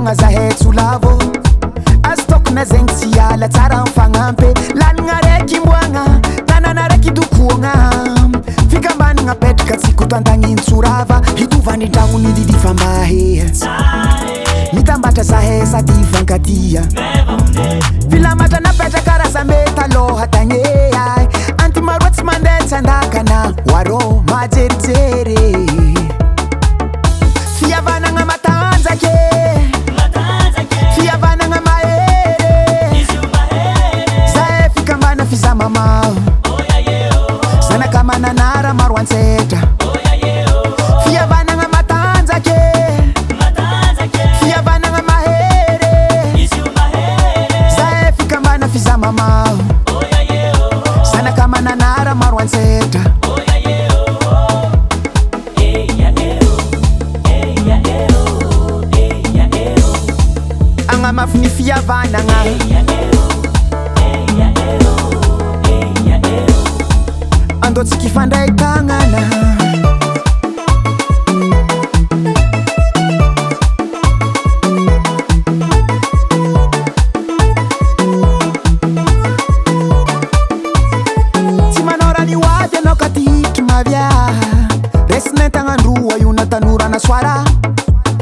fotoagna zahay tsolavo azo tokona zegny tsy ala tsara mifagnampy lanagna raiky imboagna tanana raiky dokoagna fikambanagna apetraka tsiko tantagniny tsorava hitovany ndragnony didifambahe mitambatra zahay sady ifankatia filamatra napetraka karaza mety aloha tagny anty maroa tsy mandeha tsandakana waro majerijery fihavanagna matanjake fihavanagna mahery zahay fikambana fizamamao zanaka mananara maro antsetra fihavanagna matanjake fihavanagna mahery zahay fikambana fizamamao zanaka mananara maro antsetra agnamafy ny fihavanagna andotsika ifandray tagnana tsy manao raha nihoady anao ka titry mavia resina tagnandroa io natanora soara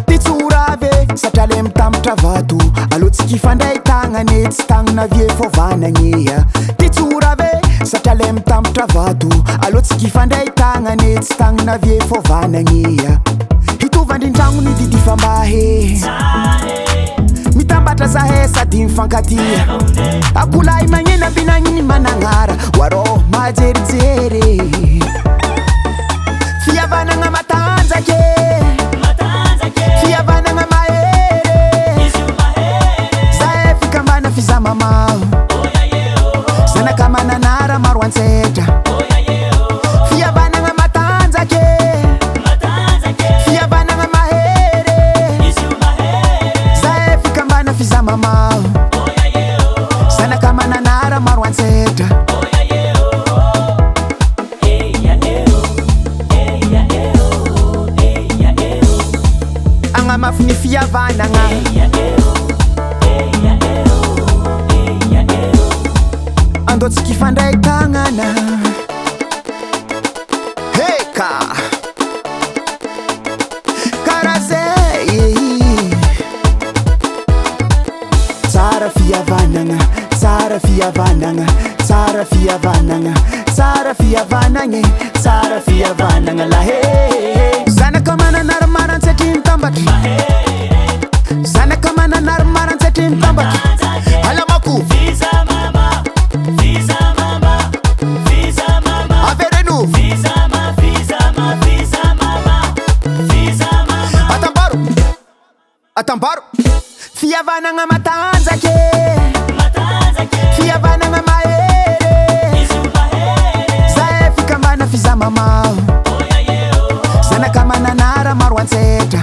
pitsorave satria le mitambatra vato alotsika ifandray tagnane tsy tagnana vie fovanagny pitsorave satria le mitambatra vato alotsika ifandray tagnane tsy tagnana vie fovanagny hitovandrindragnony didifambahe mitambatra zahay sady mifankatia akolay magnena ambinagniny managnara waro majerijery fihavanagna matanjake fihavanagna mahery zahay fikambana fizamamao zanaka mananara maro antsetra fihavanagna matanjake fihavanagna mahery zahay fikambana fizamamao zanaka mananara maro antsetra agnamafy ny fihavanagna andotsika ifandray tagnana heka karaha zay tsara fihavanagna tsara fihavanagna tsara fihavanagna tsara fihavanagny tsara fihavanagna lahe zanaka mananara marantsetry mitambatra zanaka mananara marantsetry mitambatra alamako avereno atambaro fihavanagna matanjake fihavanagna mahery zahay fikambana fizamamao zanaka mananara maro antsetra